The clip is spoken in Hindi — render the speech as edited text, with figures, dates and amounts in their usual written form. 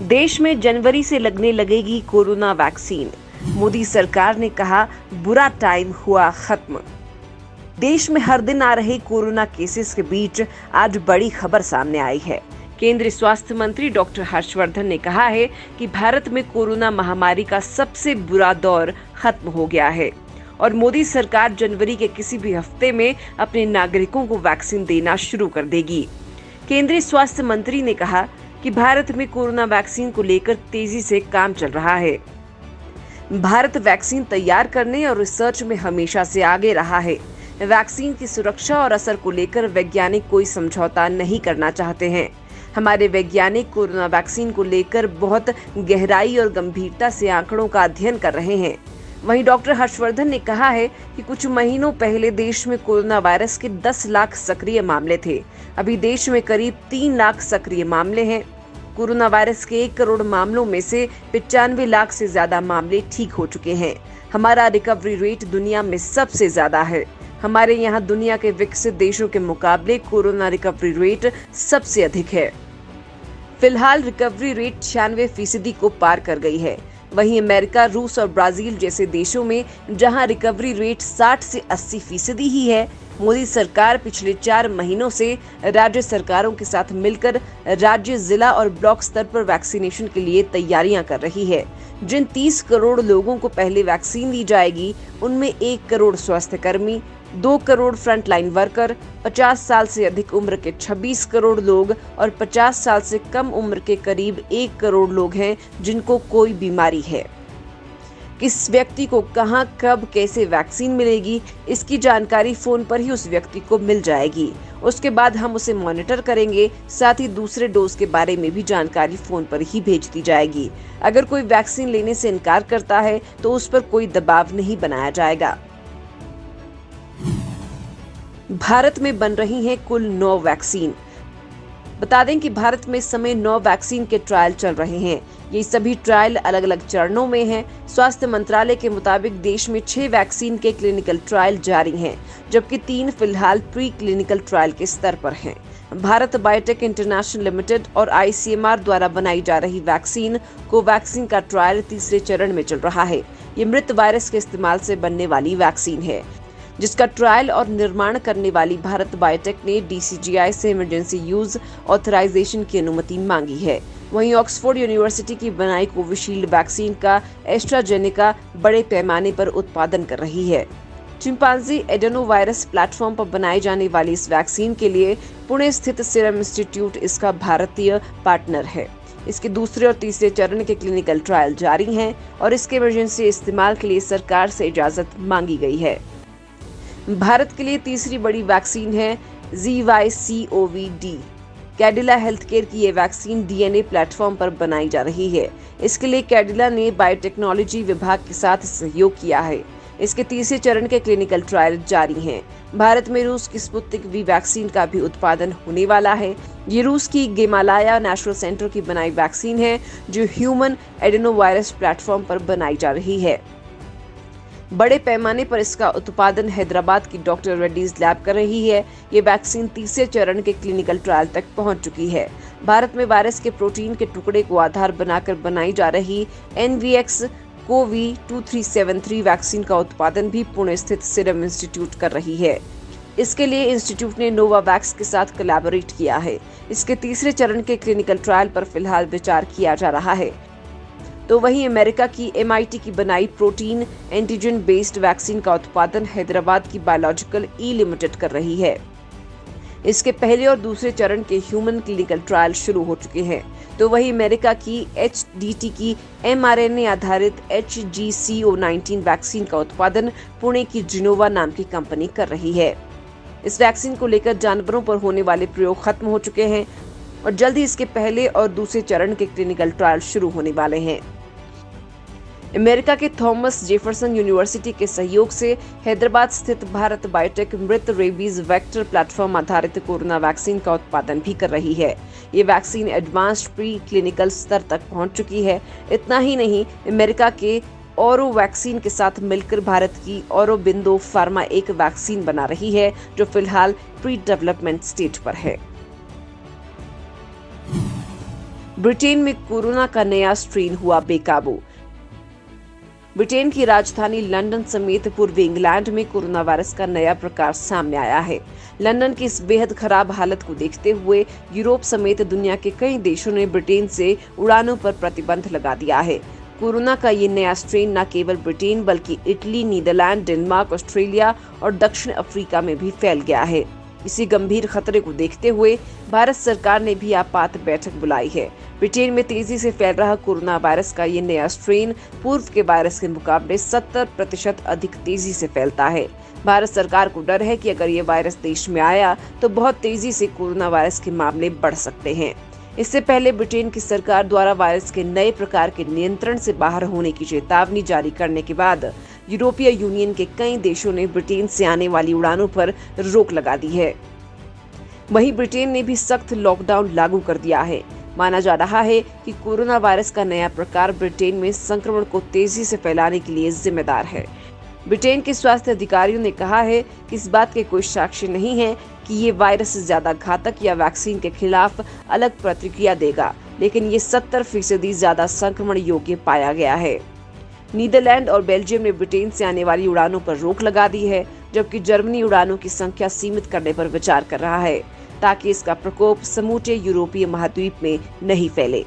देश में जनवरी से लगने लगेगी कोरोना वैक्सीन। मोदी सरकार ने कहा, बुरा टाइम हुआ खत्म। देश में हर दिन आ रहे कोरोना केसेस के बीच आज बड़ी खबर सामने आई है। केंद्रीय स्वास्थ्य मंत्री डॉक्टर हर्षवर्धन ने कहा है कि भारत में कोरोना महामारी का सबसे बुरा दौर खत्म हो गया है और मोदी सरकार जनवरी के किसी भी हफ्ते में अपने नागरिकों को वैक्सीन देना शुरू कर देगी। केंद्रीय स्वास्थ्य मंत्री ने कहा कि भारत में कोरोना वैक्सीन को लेकर तेजी से काम चल रहा है। भारत वैक्सीन तैयार करने और रिसर्च में हमेशा से आगे रहा है। वैक्सीन की सुरक्षा और असर को लेकर वैज्ञानिक कोई समझौता नहीं करना चाहते हैं। हमारे वैज्ञानिक कोरोना वैक्सीन को लेकर बहुत गहराई और गंभीरता से आंकड़ों का अध्ययन कर रहे हैं। वहीं डॉक्टर हर्षवर्धन ने कहा है कि कुछ महीनों पहले देश में कोरोना वायरस के 10 लाख सक्रिय मामले थे। अभी देश में करीब 3 लाख सक्रिय मामले हैं। कोरोना वायरस के 1 करोड़ मामलों में से 95 लाख से ज्यादा मामले ठीक हो चुके हैं। हमारा रिकवरी रेट दुनिया में सबसे ज्यादा है। हमारे यहाँ दुनिया के विकसित देशों के मुकाबले कोरोना रिकवरी रेट सबसे अधिक है। फिलहाल रिकवरी रेट 96% को पार कर गई है। वहीं अमेरिका, रूस और ब्राजील जैसे देशों में जहां रिकवरी रेट 60 से 80% ही है, मोदी सरकार पिछले 4 महीनों से राज्य सरकारों के साथ मिलकर राज्य, जिला और ब्लॉक स्तर पर वैक्सीनेशन के लिए तैयारियां कर रही है। जिन 30 करोड़ लोगों को पहले वैक्सीन दी जाएगी, उनमें 1 करोड़ स्वास्थ्य कर्मी, 2 करोड़ फ्रंटलाइन वर्कर, 50 साल से अधिक उम्र के 26 करोड़ लोग और 50 साल से कम उम्र के करीब 1 करोड़ लोग हैं जिनको कोई बीमारी है। किस व्यक्ति को कहां, कब, कैसे वैक्सीन मिलेगी, इसकी जानकारी फोन पर ही उस व्यक्ति को मिल जाएगी। उसके बाद हम उसे मॉनिटर करेंगे। साथ ही दूसरे डोज के बारे में भी जानकारी फोन पर ही भेज दी जाएगी। अगर कोई वैक्सीन लेने से इनकार करता है तो उस पर कोई दबाव नहीं बनाया जाएगा। भारत में बन रही हैं कुल 9 वैक्सीन। बता दें कि भारत में इस समय 9 वैक्सीन के ट्रायल चल रहे हैं। ये सभी ट्रायल अलग अलग चरणों में हैं। स्वास्थ्य मंत्रालय के मुताबिक देश में 6 वैक्सीन के क्लिनिकल ट्रायल जारी हैं, जबकि 3 फिलहाल प्री क्लिनिकल ट्रायल के स्तर पर हैं। भारत बायोटेक इंटरनेशनल लिमिटेड और ICMR द्वारा बनाई जा रही वैक्सीन कोवैक्सीन का ट्रायल तीसरे चरण में चल रहा है। ये मृत वायरस के इस्तेमाल से बनने वाली वैक्सीन है, जिसका ट्रायल और निर्माण करने वाली भारत बायोटेक ने DCGI से इमरजेंसी यूज ऑथराइजेशन की अनुमति मांगी है। वहीं ऑक्सफोर्ड यूनिवर्सिटी की बनाई कोविशील्ड वैक्सीन का एस्ट्राजेनेका बड़े पैमाने पर उत्पादन कर रही है। चिंपांजी एडेनोवायरस प्लेटफॉर्म पर बनाई जाने वाली इस वैक्सीन के लिए पुणे स्थित सीरम इंस्टीट्यूट इसका भारतीय पार्टनर है। इसके दूसरे और तीसरे चरण के क्लिनिकल ट्रायल जारी हैं और इसके इमरजेंसी इस्तेमाल के लिए सरकार से इजाजत मांगी गई है। भारत के लिए तीसरी बड़ी वैक्सीन है ZyCoV-D। कैडिला हेल्थकेयर की ये वैक्सीन DNA प्लेटफॉर्म पर बनाई जा रही है। इसके लिए कैडिला ने बायोटेक्नोलॉजी विभाग के साथ सहयोग किया है। इसके तीसरे चरण के क्लिनिकल ट्रायल जारी हैं। भारत में रूस की स्पुतनिक V वैक्सीन का भी उत्पादन होने वाला है। ये रूस की गेमालाया नेशनल सेंटर की बनाई वैक्सीन है, जो ह्यूमन एडेनोवायरस प्लेटफॉर्म पर बनाई जा रही है। बड़े पैमाने पर इसका उत्पादन हैदराबाद की डॉक्टर रेड्डीज लैब कर रही है। ये वैक्सीन तीसरे चरण के क्लिनिकल ट्रायल तक पहुंच चुकी है। भारत में वायरस के प्रोटीन के टुकड़े को आधार बनाकर बनाई जा रही NVX-CoV-2373 वैक्सीन का उत्पादन भी पुणे स्थित सीरम इंस्टीट्यूट कर रही है। इसके लिए इंस्टीट्यूट ने नोवावैक्स के साथ कोलैबोरेट किया है। इसके तीसरे चरण के क्लिनिकल ट्रायल पर फिलहाल विचार किया जा रहा है। तो वहीं अमेरिका की MIT की बनाई प्रोटीन एंटीजन बेस्ड वैक्सीन का उत्पादन हैदराबाद की बायोलॉजिकल E लिमिटेड कर रही है। इसके पहले और दूसरे चरण के ह्यूमन क्लिनिकल ट्रायल शुरू हो चुके हैं। तो वहीं अमेरिका की HDT की mRNA आधारित HGCO19 वैक्सीन का उत्पादन पुणे की जिनोवा नाम की कंपनी कर रही है। इस वैक्सीन को लेकर जानवरों पर होने वाले प्रयोग खत्म हो चुके हैं और जल्द ही इसके पहले और दूसरे चरण के क्लिनिकल ट्रायल शुरू होने वाले हैं। अमेरिका के थॉमस जेफरसन यूनिवर्सिटी के सहयोग से हैदराबाद स्थित भारत बायोटेक मृत रेबीज वेक्टर प्लेटफॉर्म आधारित कोरोना वैक्सीन का उत्पादन भी कर रही है। ये वैक्सीन एडवांस्ड प्री क्लिनिकल स्तर तक पहुंच चुकी है। इतना ही नहीं, अमेरिका के औरो वैक्सीन के साथ मिलकर भारत की औरोबिंदो फार्मा एक वैक्सीन बना रही है, जो फिलहाल प्री डेवलपमेंट स्टेज पर है। ब्रिटेन में कोरोना का नया स्ट्रेन हुआ बेकाबू। ब्रिटेन की राजधानी लंदन समेत पूर्वी इंग्लैंड में कोरोना वायरस का नया प्रकार सामने आया है। लंदन की इस बेहद खराब हालत को देखते हुए यूरोप समेत दुनिया के कई देशों ने ब्रिटेन से उड़ानों पर प्रतिबंध लगा दिया है। कोरोना का ये नया स्ट्रेन न केवल ब्रिटेन बल्कि इटली, नीदरलैंड, डेनमार्क, ऑस्ट्रेलिया और दक्षिण अफ्रीका में भी फैल गया है। इसी गंभीर खतरे को देखते हुए भारत सरकार ने भी आपात बैठक बुलाई है। ब्रिटेन में तेजी से फैल रहा कोरोना वायरस का ये नया स्ट्रेन पूर्व के वायरस के मुकाबले 70% अधिक तेजी से फैलता है। भारत सरकार को डर है कि अगर ये वायरस देश में आया तो बहुत तेजी से कोरोना वायरस के मामले बढ़ सकते हैं। इससे पहले ब्रिटेन की सरकार द्वारा वायरस के नए प्रकार के नियंत्रण से बाहर होने की चेतावनी जारी करने के बाद यूरोपीय यूनियन के कई देशों ने ब्रिटेन से आने वाली उड़ानों पर रोक लगा दी है। वहीं ब्रिटेन ने भी सख्त लॉकडाउन लागू कर दिया है। माना जा रहा है कि कोरोना वायरस का नया प्रकार ब्रिटेन में संक्रमण को तेजी से फैलाने के लिए जिम्मेदार है। ब्रिटेन के स्वास्थ्य अधिकारियों ने कहा है कि इस बात के कोई साक्ष्य नहीं है कि ये वायरस ज्यादा घातक या वैक्सीन के खिलाफ अलग प्रतिक्रिया देगा, लेकिन ये 70% ज्यादा संक्रमण योग्य पाया गया है। नीदरलैंड और बेल्जियम ने ब्रिटेन से आने वाली उड़ानों पर रोक लगा दी है, जबकि जर्मनी उड़ानों की संख्या सीमित करने पर विचार कर रहा है ताकि इसका प्रकोप समूचे यूरोपीय महाद्वीप में नहीं फैले।